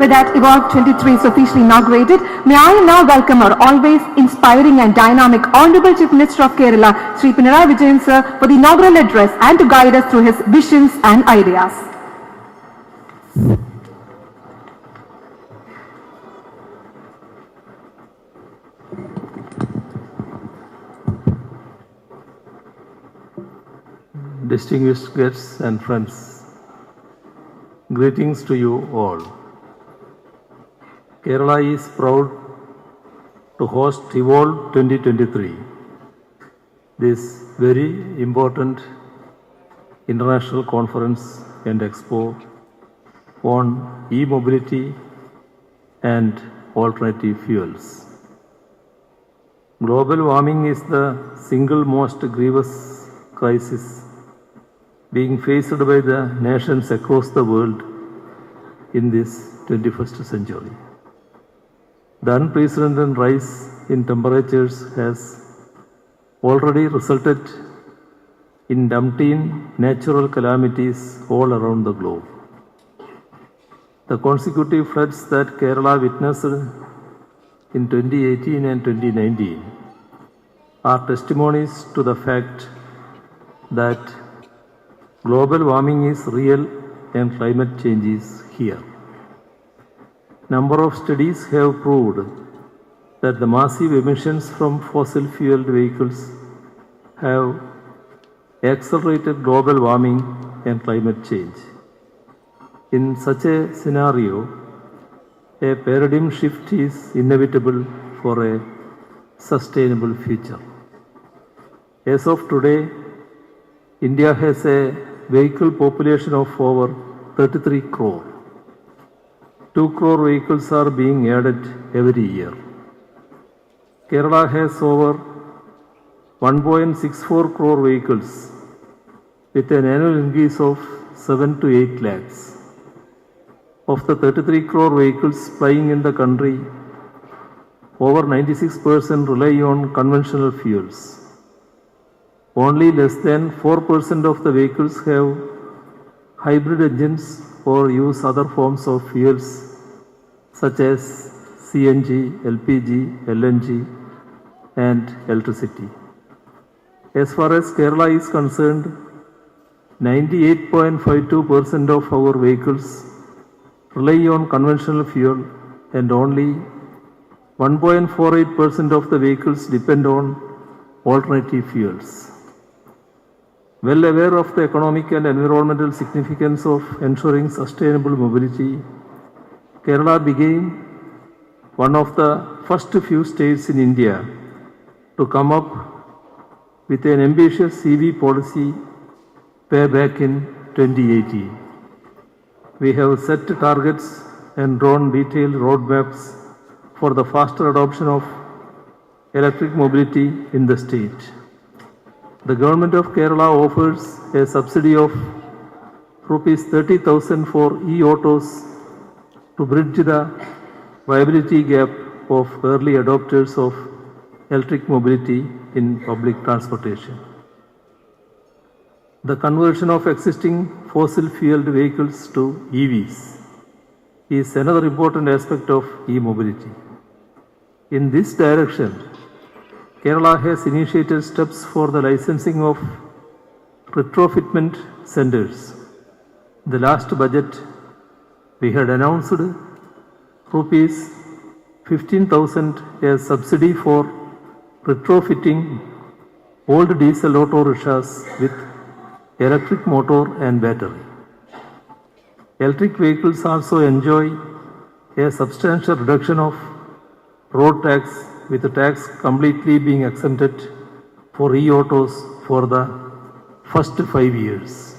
With that, Evolve 23 is officially inaugurated. May I now welcome our always inspiring and dynamic Honorable Chief Minister of Kerala, Sri Pinarayi Vijayan sir, for the inaugural address and to guide us through his visions and ideas. Distinguished guests and friends, greetings to you all. Kerala is proud to host Evolve 2023, this very important international conference and expo on e-mobility and alternative fuels. Global warming is the single most grievous crisis being faced by the nations across the world in this 21st century. The unprecedented rise in temperatures has already resulted in umpteen natural calamities all around the globe. The consecutive floods that Kerala witnessed in 2018 and 2019 are testimonies to the fact that global warming is real and climate change is here. Number of studies have proved that the massive emissions from fossil-fueled vehicles have accelerated global warming and climate change. In such a scenario, a paradigm shift is inevitable for a sustainable future. As of today, India has a vehicle population of over 33 crore. 2 crore vehicles are being added every year. Kerala has over 1.64 crore vehicles with an annual increase of 7 to 8 lakhs. Of the 33 crore vehicles flying in the country, over 96% rely on conventional fuels. Only less than 4% of the vehicles have hybrid engines or use other forms of fuels such as CNG, LPG, LNG and electricity. As far as Kerala is concerned, 98.52% of our vehicles rely on conventional fuel and only 1.48% of the vehicles depend on alternative fuels. Well aware of the economic and environmental significance of ensuring sustainable mobility, Kerala became one of the first few states in India to come up with an ambitious EV policy way back in 2018. We have set targets and drawn detailed roadmaps for the faster adoption of electric mobility in the state. The government of Kerala offers a subsidy of Rs 30,000 for e-autos to bridge the viability gap of early adopters of electric mobility in public transportation. The conversion of existing fossil-fueled vehicles to EVs is another important aspect of e-mobility. In this direction, Kerala has initiated steps for the licensing of retrofitment centers. In the last budget, we had announced Rs 15,000 as subsidy for retrofitting old diesel auto rickshaws with electric motor and battery. Electric vehicles also enjoy a substantial reduction of road tax, with the tax completely being exempted for e-autos for the first 5 years.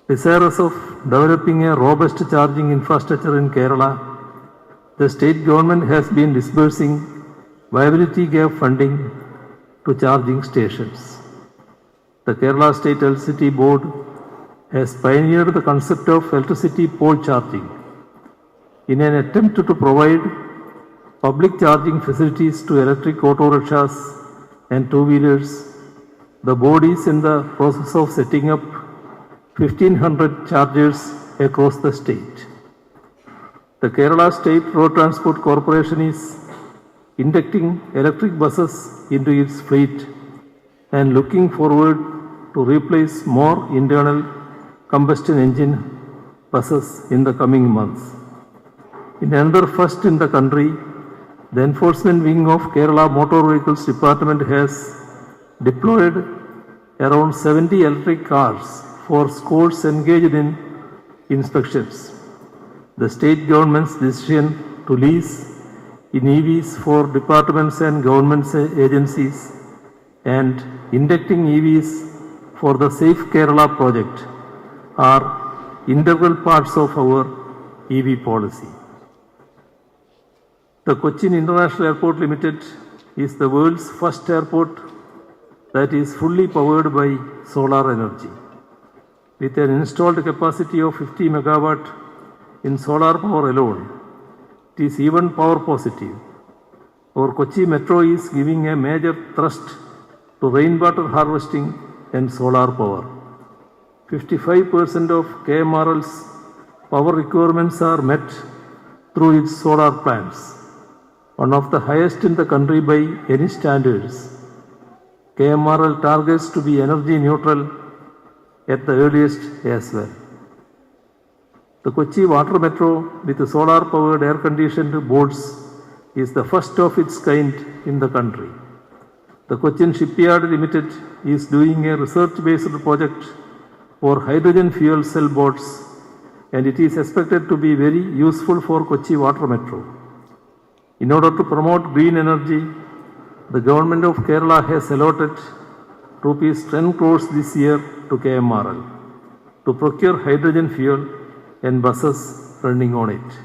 Desirous of developing a robust charging infrastructure in Kerala, the state government has been disbursing viability gap funding to charging stations. The Kerala State Electricity Board has pioneered the concept of electricity pole charging in an attempt to provide public charging facilities to electric auto rickshaws and two-wheelers. The board is in the process of setting up 1,500 chargers across the state. The Kerala State Road Transport Corporation is inducting electric buses into its fleet and looking forward to replace more internal combustion engine buses in the coming months. In another first in the country, the enforcement wing of Kerala Motor Vehicles Department has deployed around 70 electric cars for schools engaged in inspections. The state government's decision to lease in EVs for departments and government agencies and inducting EVs for the Safe Kerala project are integral parts of our EV policy. The Cochin International Airport Limited is the world's first airport that is fully powered by solar energy. With an installed capacity of 50 megawatt in solar power alone, it is even power positive. Our Kochi Metro is giving a major thrust to rainwater harvesting and solar power. 55% of KMRL's power requirements are met through its solar plants, one of the highest in the country by any standards. KMRL targets to be energy neutral at the earliest as well. The Kochi Water Metro with solar powered air conditioned boats is the first of its kind in the country. The Cochin Shipyard Limited is doing a research based project for hydrogen fuel cell boats, and it is expected to be very useful for Kochi Water Metro. In order to promote green energy, the government of Kerala has allotted rupees 10 crores this year to KMRL to procure hydrogen fuel and buses running on it.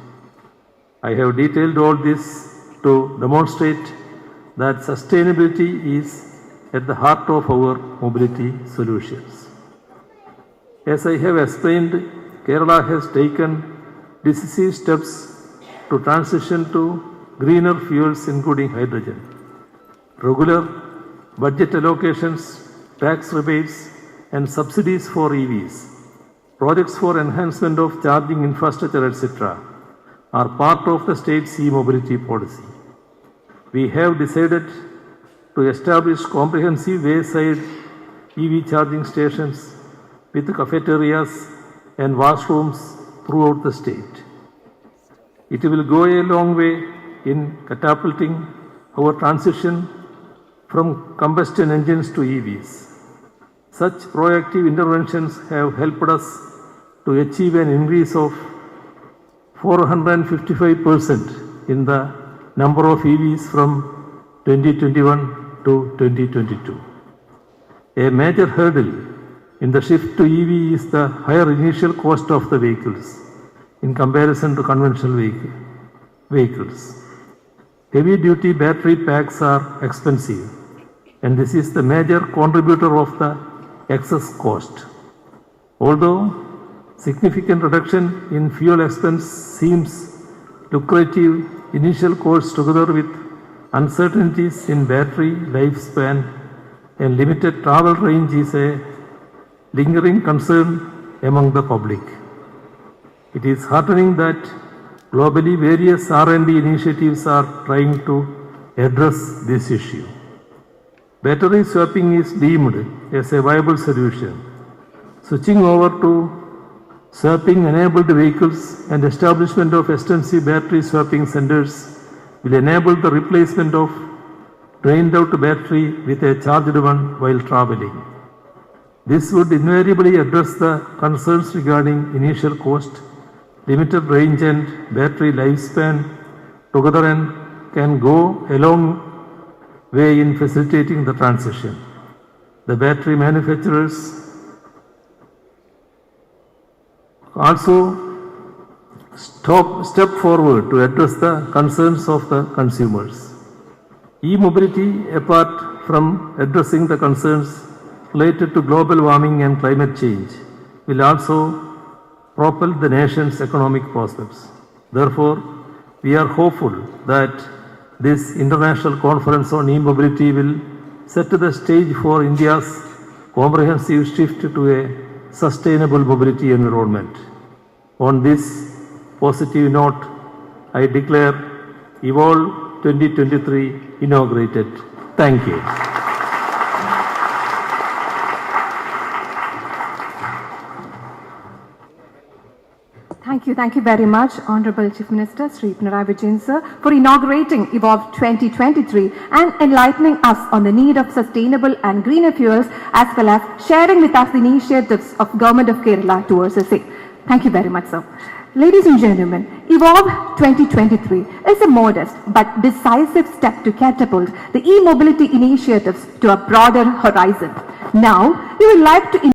I have detailed all this to demonstrate that sustainability is at the heart of our mobility solutions. As I have explained, Kerala has taken decisive steps to transition to greener fuels including hydrogen. Regular budget allocations, tax rebates and subsidies for EVs, projects for enhancement of charging infrastructure, etc. are part of the state's e-mobility policy. We have decided to establish comprehensive wayside EV charging stations with cafeterias and washrooms throughout the state. It will go a long way in catapulting our transition from combustion engines to EVs. Such proactive interventions have helped us to achieve an increase of 455% in the number of EVs from 2021 to 2022. A major hurdle in the shift to EV is the higher initial cost of the vehicles in comparison to conventional vehicles. Heavy duty battery packs are expensive, and this is the major contributor of the excess cost. Although significant reduction in fuel expense seems lucrative, initial costs together with uncertainties in battery lifespan and limited travel range is a lingering concern among the public. It is heartening that globally various R&D initiatives are trying to address this issue. Battery swapping is deemed as a viable solution. Switching over to swapping-enabled vehicles and establishment of extensive battery swapping centers will enable the replacement of drained-out battery with a charged one while traveling. This would invariably address the concerns regarding initial cost, limited range and battery lifespan together and can go a long way in facilitating the transition. The battery manufacturers also step forward to address the concerns of the consumers. E-mobility, apart from addressing the concerns related to global warming and climate change, will also propel the nation's economic prospects. Therefore, we are hopeful that this international conference on e-mobility will set the stage for India's comprehensive shift to a sustainable mobility environment. On this positive note, I declare Evolve 2023 inaugurated. Thank you. Thank you very much, Honorable Chief Minister Sri Pinarayi Vijayan sir, for inaugurating Evolve 2023 and enlightening us on the need of sustainable and greener fuels, as well as sharing with us the initiatives of Government of Kerala towards the same. Thank you very much, sir. Ladies and gentlemen, Evolve 2023 is a modest but decisive step to catapult the e-mobility initiatives to a broader horizon. Now, we would like to